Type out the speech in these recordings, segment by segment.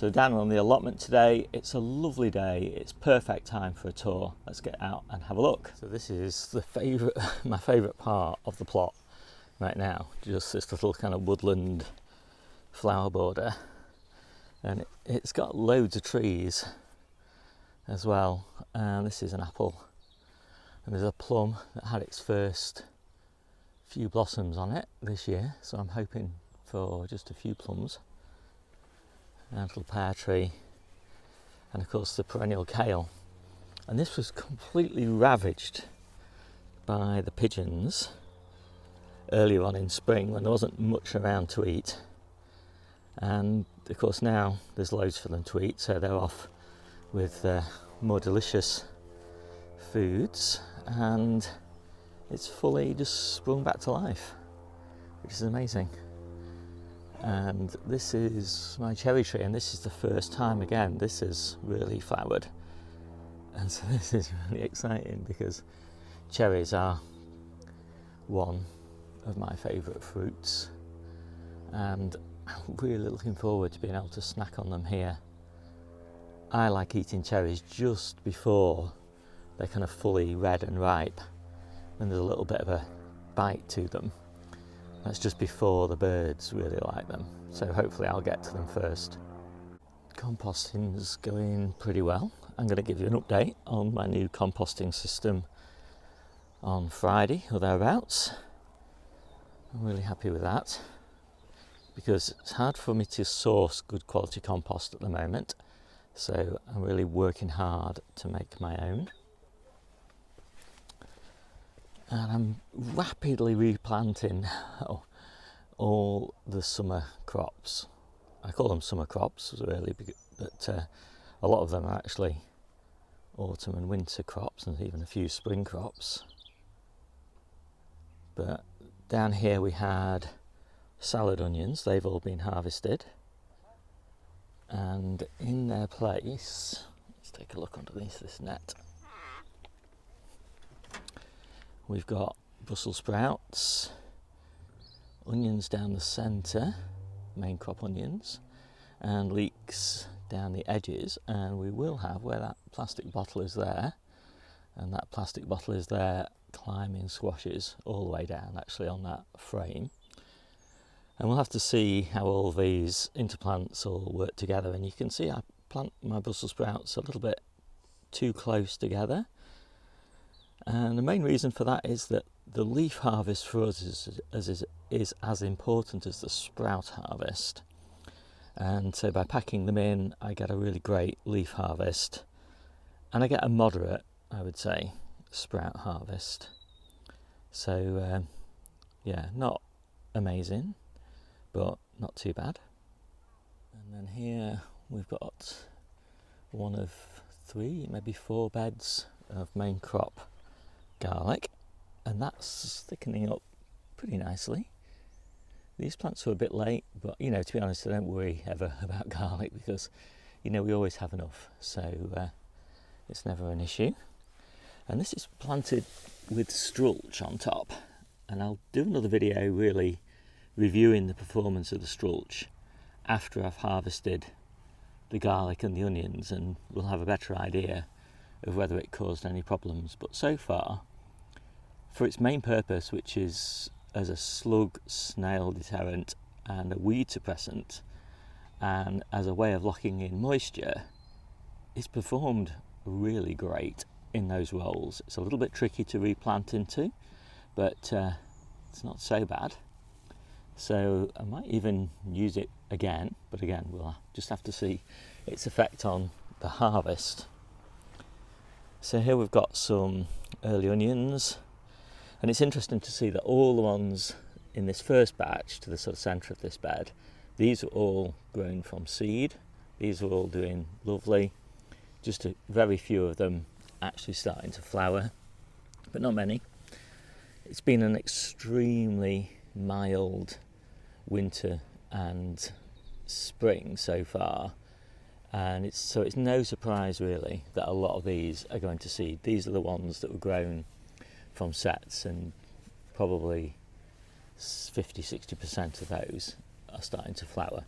So down on the allotment today, it's a lovely day, it's perfect time for a tour. Let's get out and have a look. So this is my favourite part of the plot right now, just this little kind of woodland flower border, and it's got loads of trees as well. And this is an apple, and there's a plum that had its first few blossoms on it this year, so I'm hoping for just a few plums. And a little pear tree, and of course the perennial kale. And this was completely ravaged by the pigeons earlier on in spring when there wasn't much around to eat. And of course now there's loads for them to eat, so they're off with more delicious foods, and it's fully just sprung back to life, which is amazing. And this is my cherry tree, and this is the first time again this has really flowered, and so this is really exciting because cherries are one of my favourite fruits, and I'm really looking forward to being able to snack on them here. I like eating cherries just before they're kind of fully red and ripe, and there's a little bit of a bite to them. That's just before the birds really like them, so hopefully I'll get to them first. Composting's going pretty well. I'm going to give you an update on my new composting system on Friday or thereabouts. I'm really happy with that because it's hard for me to source good quality compost at the moment, so I'm really working hard to make my own. And I'm rapidly replanting all the summer crops. I call them summer crops really, but a lot of them are actually autumn and winter crops, and even a few spring crops. But down here we had salad onions, they've all been harvested. And in their place, let's take a look underneath this net. We've got Brussels sprouts, onions down the centre, main crop onions, and leeks down the edges. And we will have, where that plastic bottle is there, and that plastic bottle is there, climbing squashes all the way down actually on that frame. And we'll have to see how all these interplants all work together. And you can see I plant my Brussels sprouts a little bit too close together. And the main reason for that is that the leaf harvest for us is as important as the sprout harvest. And so by packing them in, I get a really great leaf harvest, and I get a moderate, I would say, sprout harvest. So yeah, not amazing, but not too bad. And then here we've got one of 3, maybe 4 beds of main crop garlic, and that's thickening up pretty nicely. These plants were a bit late, but to be honest, I don't worry ever about garlic because we always have enough, so it's never an issue. And this is planted with strulch on top, and I'll do another video really reviewing the performance of the strulch after I've harvested the garlic and the onions, and we'll have a better idea of whether it caused any problems. But so far, for its main purpose, which is as a slug snail deterrent and a weed suppressant, and as a way of locking in moisture, it's performed really great in those roles. It's a little bit tricky to replant into, but it's not so bad. So I might even use it again, but again we'll just have to see its effect on the harvest. So here we've got some early onions, and it's interesting to see that all the ones in this first batch to the sort of centre of this bed, these are all grown from seed. These are all doing lovely. Just a very few of them actually starting to flower, but not many. It's been an extremely mild winter and spring so far, and it's no surprise really that a lot of these are going to seed. These are the ones that were grown from sets, and probably 50-60% of those are starting to flower.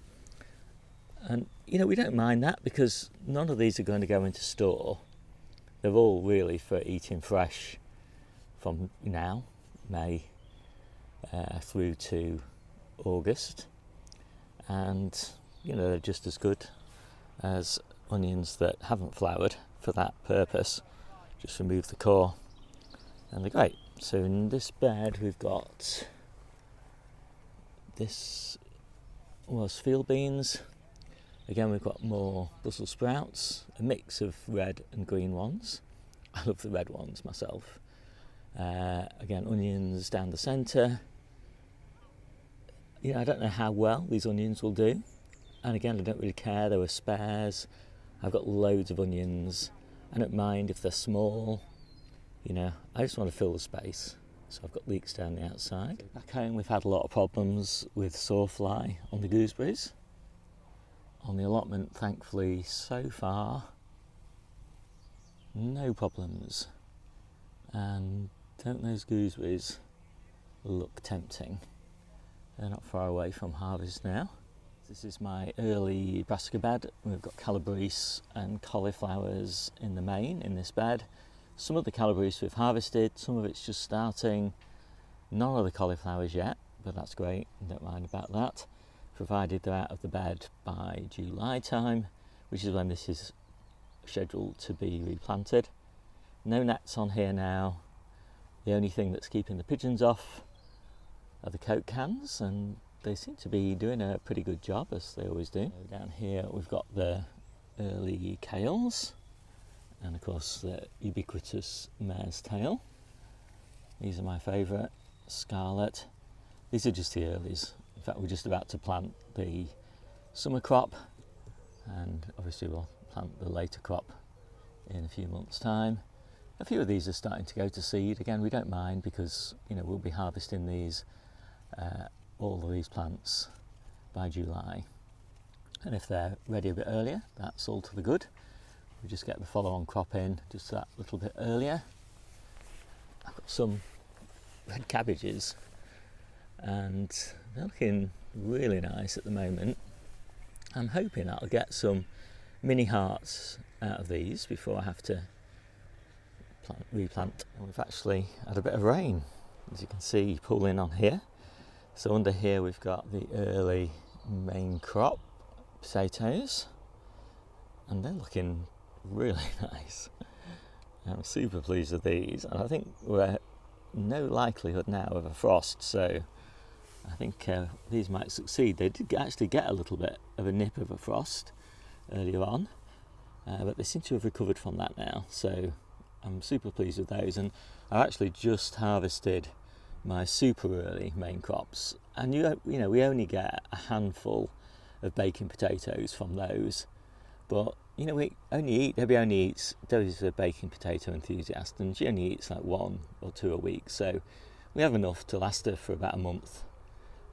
And we don't mind that because none of these are going to go into store. They're all really for eating fresh from now, May, through to August. And they're just as good as onions that haven't flowered for that purpose. Just remove the core and they're great. So in this bed we've got, this was field beans. Again, we've got more Brussels sprouts, a mix of red and green ones. I love the red ones myself. Again, onions down the centre. I don't know how well these onions will do. And again, I don't really care. There were spares. I've got loads of onions. I don't mind if they're small. I just want to fill the space. So I've got leeks down the outside. Back home, we've had a lot of problems with sawfly on the gooseberries. On the allotment, thankfully, so far, no problems. And don't those gooseberries look tempting? They're not far away from harvest now. This is my early Brassica bed. We've got calabrese and cauliflowers in the main in this bed. Some of the calabrese we've harvested, some of it's just starting. None of the cauliflowers yet, but that's great, don't mind about that. Provided they're out of the bed by July time, which is when this is scheduled to be replanted. No nets on here now. The only thing that's keeping the pigeons off are the Coke cans, and they seem to be doing a pretty good job, as they always do. So down here we've got the early Kales, and of course the ubiquitous mare's tail. These are my favourite, scarlet. These are just the earlies. In fact, we're just about to plant the summer crop, and obviously we'll plant the later crop in a few months' time. A few of these are starting to go to seed. Again, we don't mind because we'll be harvesting these, all of these plants by July. And if they're ready a bit earlier, that's all to the good. We just get the follow-on crop in just that little bit earlier. I've got some red cabbages and they're looking really nice at the moment. I'm hoping I'll get some mini hearts out of these before I have to replant. And we've actually had a bit of rain, as you can see, pooling on here. So under here we've got the early main crop potatoes, and they're looking really nice. I'm super pleased with these, and I think we're no likelihood now of a frost, so I think these might succeed. They did actually get a little bit of a nip of a frost earlier on, but they seem to have recovered from that now, so I'm super pleased with those. And I've actually just harvested my super early main crops, and we only get a handful of baking potatoes from those, but Debbie only eats, Debbie's a baking potato enthusiast, and she only eats like 1 or 2 a week, so we have enough to last her for about a month,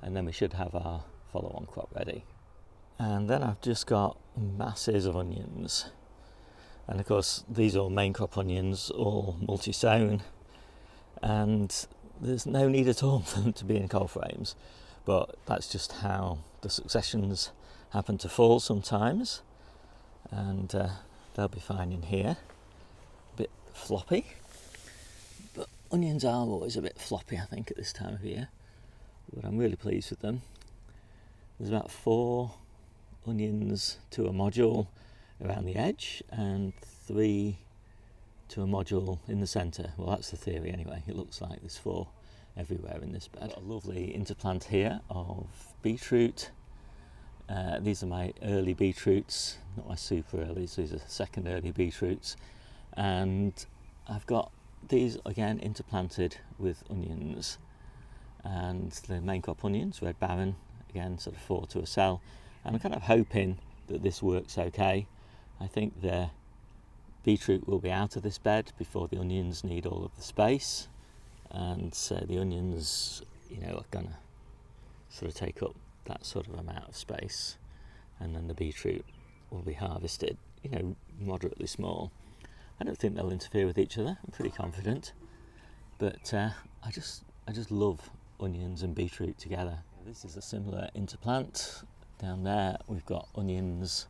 and then we should have our follow-on crop ready. And then I've just got masses of onions, and of course these are all main crop onions, all multi-sown, and there's no need at all for them to be in cold frames, but that's just how the successions happen to fall sometimes, and they'll be fine in here. A bit floppy, but onions are always a bit floppy, I think, at this time of year, but I'm really pleased with them. There's about 4 onions to a module around the edge and 3 to a module in the centre. Well, that's the theory anyway. It looks like there's 4 everywhere in this bed. Got a lovely interplant here of beetroot. These are my early beetroots, not my super earlies, these are second early beetroots. And I've got these again interplanted with onions. And the main crop onions, Red Baron, again sort of 4 to a cell. And I'm kind of hoping that this works okay. I think the beetroot will be out of this bed before the onions need all of the space. And so the onions, are gonna sort of take up that sort of amount of space, and then the beetroot will be harvested, moderately small. I don't think they'll interfere with each other. I'm pretty confident, but I just love onions and beetroot together. This is a similar interplant Down there we've got onions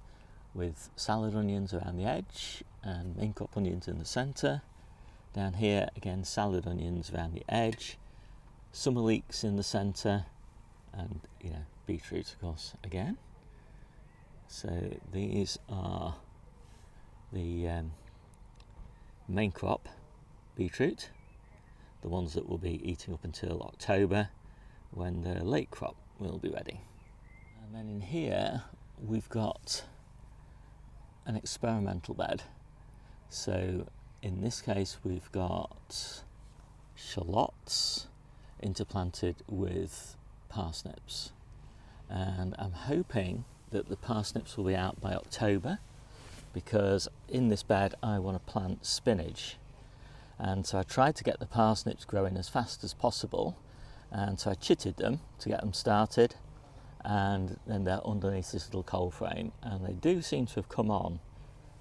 with salad onions around the edge and main crop onions in the centre. Down here again, salad onions around the edge, summer leeks in the centre, and beetroot of course again. So these are the main crop beetroot, the ones that we'll be eating up until October, when the late crop will be ready. And then in here we've got an experimental bed. So in this case we've got shallots interplanted with parsnips, and I'm hoping that the parsnips will be out by October, because in this bed I want to plant spinach, and so I tried to get the parsnips growing as fast as possible, and so I chitted them to get them started, and then they're underneath this little coal frame, and they do seem to have come on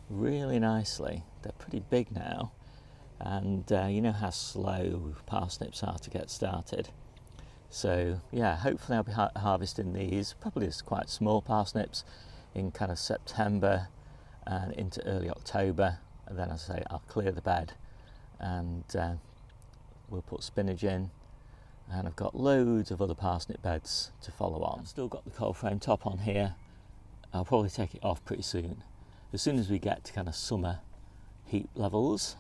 really nicely. They're pretty big now, and you know how slow parsnips are to get started. So yeah, hopefully I'll be harvesting these, probably as quite small parsnips, in kind of September and into early October, and then as I say, I'll clear the bed and we'll put spinach in, and I've got loads of other parsnip beds to follow on. I've still got the coal frame top on here. I'll probably take it off pretty soon. As soon as we get to kind of summer heat levels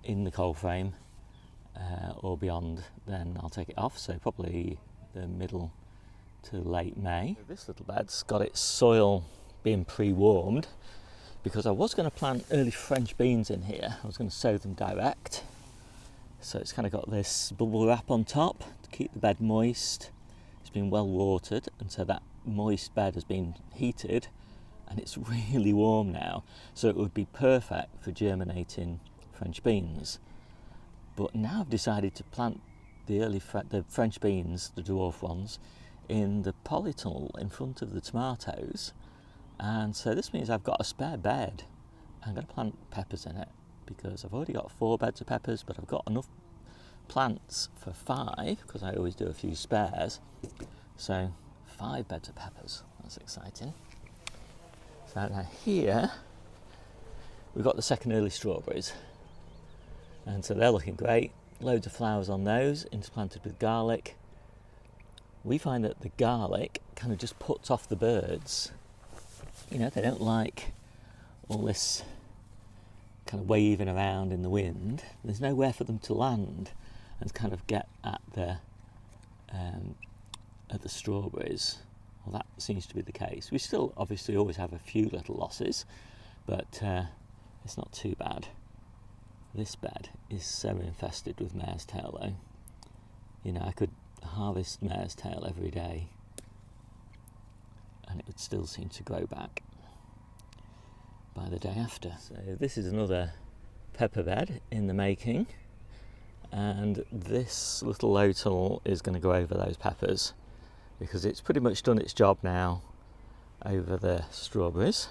in the coal frame or beyond, then I'll take it off, so probably the middle to late May. This little bed's got its soil being pre-warmed, because I was going to plant early French beans in here. I was going to sow them direct, so it's kind of got this bubble wrap on top to keep the bed moist. It's been well watered, and so that moist bed has been heated, and it's really warm now, so it would be perfect for germinating French beans. But now I've decided to plant the French beans, the dwarf ones, in the polytunnel in front of the tomatoes, and so this means I've got a spare bed. I'm going to plant peppers in it, because I've already got 4 beds of peppers, but I've got enough plants for 5, because I always do a few spares. So 5 beds of peppers, that's exciting. So now here we've got the second early strawberries, and so they're looking great. Loads of flowers on those, interplanted with garlic. We find that the garlic kind of just puts off the birds. You know, they don't like all this kind of waving around in the wind. There's nowhere for them to land and kind of get at the strawberries. Well, that seems to be the case. We still obviously always have a few little losses, but it's not too bad. This bed is so infested with mare's tail though. You know, I could harvest mare's tail every day and it would still seem to grow back by the day after. So this is another pepper bed in the making, and this little low tunnel is going to go over those peppers, because it's pretty much done its job now over the strawberries.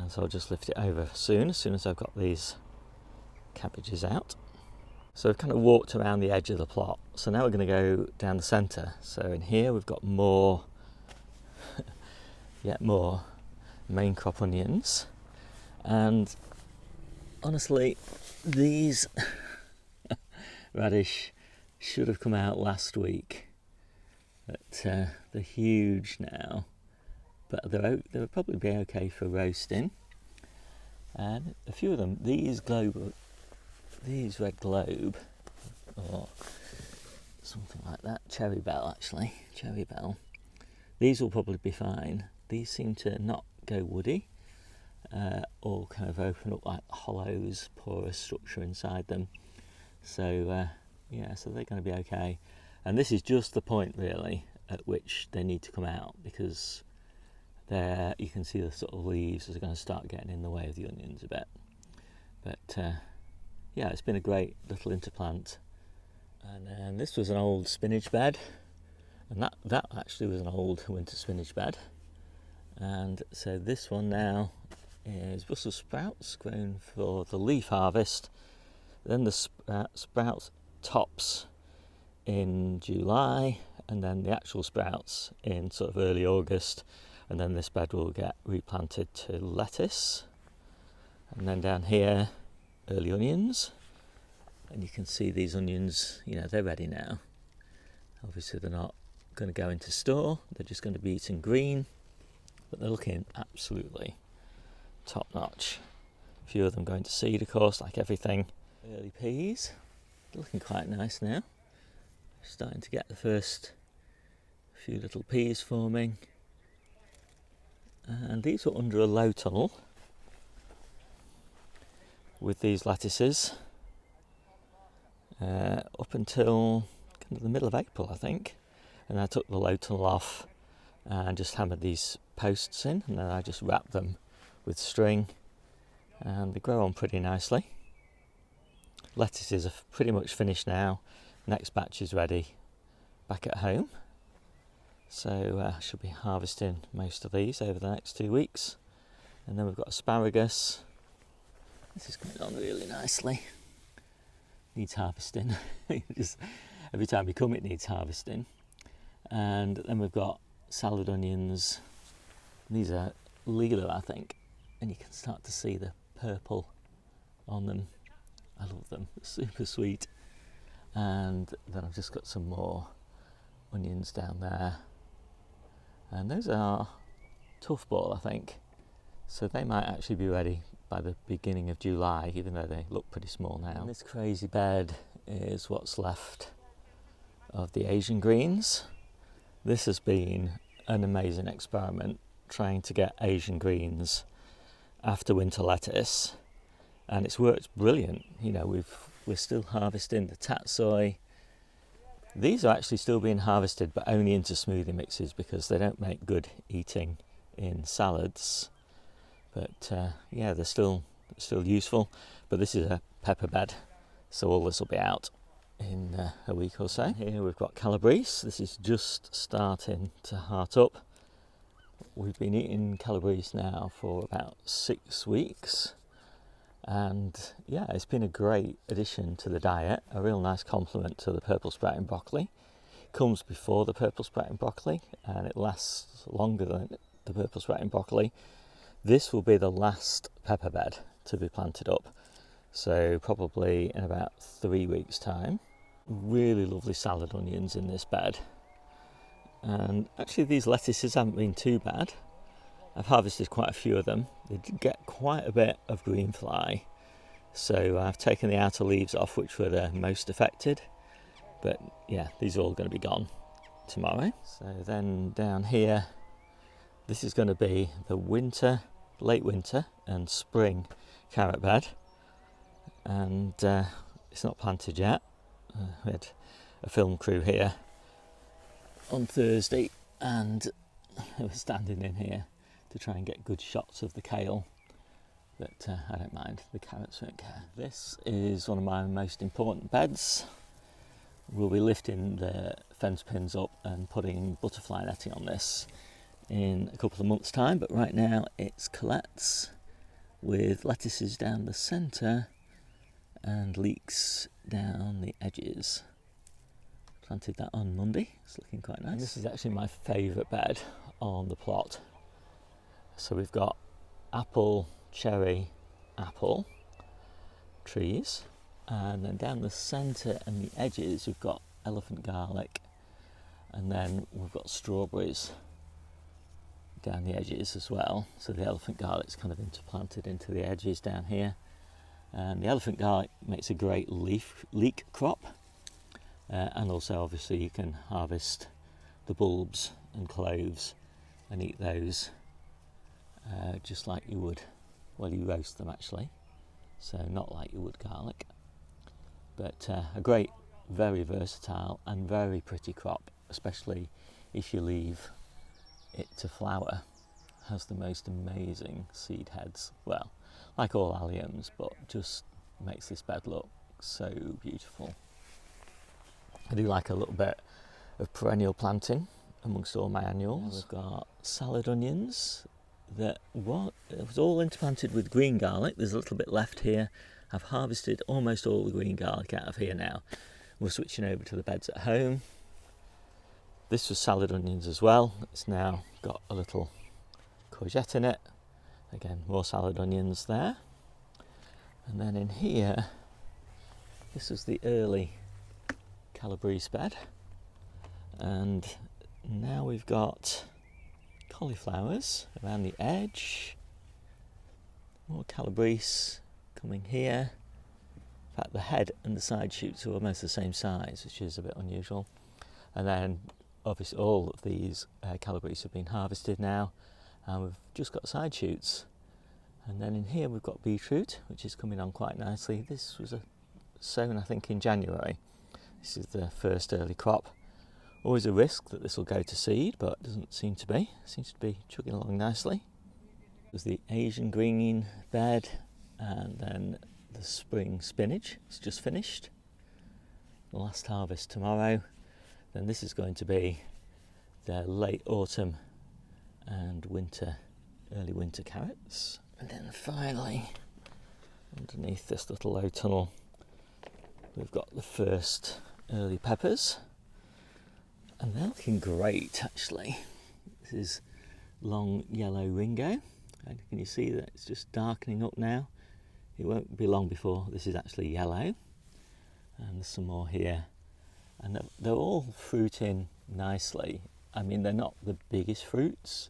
So I'll just lift it over as soon as I've got these cabbages out. So I've kind of walked around the edge of the plot. So now we're going to go down the centre. So in here we've got more, yet more main crop onions. And honestly, these radish should have come out last week. But they're huge now. But they'll probably be okay for roasting. And a few of them, these red globe, or something like that, cherry bell, these will probably be fine. These seem to not go woody, or kind of open up like hollows, porous structure inside them. So yeah, so they're going to be okay. And this is just the point really at which they need to come out, because there you can see the sort of leaves are going to start getting in the way of the onions a bit. But yeah, it's been a great little interplant. And this was an old spinach bed, and that actually was an old winter spinach bed. And so this one now is Brussels sprouts grown for the leaf harvest. Then the sprouts tops in July, and then the actual sprouts in sort of early August, and then this bed will get replanted to lettuce. And then down here, early onions, and you can see these onions, you know, they're ready now. Obviously they're not going to go into store, they're just going to be eaten green, but they're looking absolutely top notch. A few of them going to seed, of course, like everything. Early peas, looking quite nice now. Starting to get the first few little peas forming. And these were under a low tunnel with these lettuces up until kind of the middle of April, I think. And I took the low tunnel off and just hammered these posts in, and then I just wrapped them with string, and they grow on pretty nicely. Lettuces are pretty much finished now. Next batch is ready back at home, so I should be harvesting most of these over the next 2 weeks. And then we've got asparagus. This is coming on really nicely. Needs harvesting. Just every time we come it needs harvesting. And then we've got salad onions. These are leader, I think, and you can start to see the purple on them. I love them, super sweet. And then I've just got some more onions down there, and those are tough ball, I think, so they might actually be ready by the beginning of July, even though they look pretty small now. And this crazy bed is what's left of the Asian greens. This has been an amazing experiment, trying to get Asian greens after winter lettuce, and it's worked brilliant. You know, we're still harvesting the tatsoi. These are actually still being harvested, but only into smoothie mixes because they don't make good eating in salads. But yeah, they're still useful. But this is a pepper bed, so all this will be out in a week or so. Here we've got calabrese. This is just starting to heart up. We've been eating calabrese now for about 6 weeks, and yeah, it's been a great addition to the diet, a real nice complement to the purple sprouting broccoli. It comes before the purple sprouting broccoli, and it lasts longer than the purple sprouting broccoli. This will be the last pepper bed to be planted up, so probably in about 3 weeks' time. Really lovely salad onions in this bed. And actually these lettuces haven't been too bad. I've harvested quite a few of them. They did get quite a bit of green fly, so I've taken the outer leaves off, which were the most affected. But yeah, these are all going to be gone tomorrow. So then down here, this is going to be the winter, late winter and spring carrot bed, and it's not planted yet. We had a film crew here on Thursday, and they were standing in here to try and get good shots of the kale, but I don't mind, the carrots won't care. This is one of my most important beds. We'll be lifting the fence pins up and putting butterfly netting on this in a couple of months' time, but right now it's colettes with lettuces down the centre and leeks down the edges. Planted that on Monday, it's looking quite nice. And this is actually my favourite bed on the plot. So we've got apple, cherry, apple trees, and then down the centre and the edges we've got elephant garlic, and then we've got strawberries down the edges as well. So the elephant garlic's kind of interplanted into the edges down here, and the elephant garlic makes a great leek crop, and also obviously you can harvest the bulbs and cloves and eat those just like you would, well, you roast them actually, so not like you would garlic. But a great, very versatile and very pretty crop, especially if you leave it to flower. Has the most amazing seed heads, well, like all alliums, but just makes this bed look so beautiful. I do like a little bit of perennial planting amongst all my annuals. We've got salad onions that it was all interplanted with green garlic. There's a little bit left here. I've harvested almost all the green garlic out of here now. We're switching over to the beds at home. This was salad onions as well. It's now got a little courgette in it. Again, more salad onions there. And then in here, this was the early Cabbages bed. And now we've got cauliflowers around the edge. More Cabbages coming here. In fact, the head and the side shoots are almost the same size, which is a bit unusual. And then obviously all of these Cabbages have been harvested now, and we've just got side shoots. And then in here we've got beetroot, which is coming on quite nicely. This was sown, I think, in January. This is the first early crop. Always a risk that this will go to seed, but it doesn't seem to be. It seems to be chugging along nicely. There's the Asian green bed, and then the spring spinach. It's just finished. The last harvest tomorrow. Then this is going to be the late autumn and winter, early winter carrots. And then finally, underneath this little low tunnel, we've got the first early peppers. And they're looking great, actually. This is long yellow ringo. And can you see that it's just darkening up now? It won't be long before this is actually yellow. And there's some more here. And they're all fruiting nicely. I mean, they're not the biggest fruits,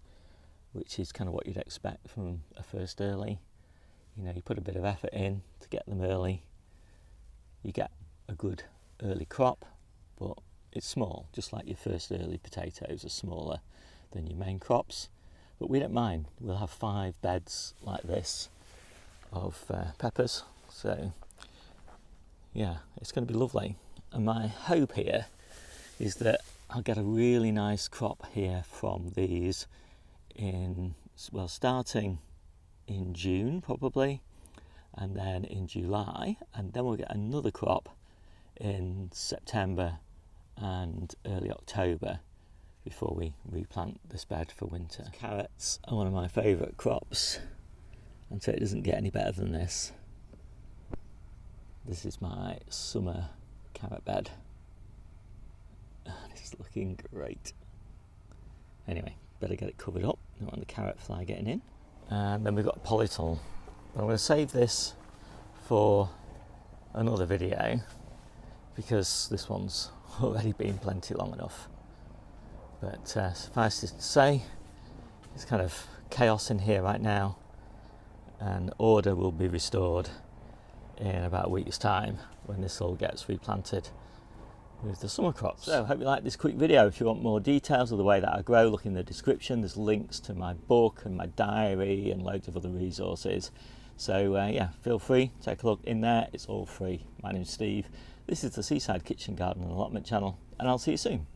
which is kind of what you'd expect from a first early. You know, you put a bit of effort in to get them early. You get a good early crop, but it's small, just like your first early potatoes are smaller than your main crops. But we don't mind. We'll have 5 beds like this of peppers. So yeah, it's going to be lovely. And my hope here is that I'll get a really nice crop here from these starting in June probably, and then in July, and then we'll get another crop in September and early October before we replant this bed for winter. Carrots are one of my favourite crops, and so it doesn't get any better than this. This is my summer carrot bed. It's looking great. Anyway, better get it covered up. Don't want the carrot fly getting in. And then we've got polytunnel. But I'm going to save this for another video because this one's already been plenty long enough. But suffice it to say, it's kind of chaos in here right now, and order will be restored in about a week's time when this all gets replanted with the summer crops. So I hope you like this quick video. If you want more details of the way that I grow, look in the description. There's links to my book and my diary and loads of other resources. So yeah, feel free, take a look in there. It's all free. My name's Steve. This is the Seaside Kitchen Garden and Allotment channel, and I'll see you soon.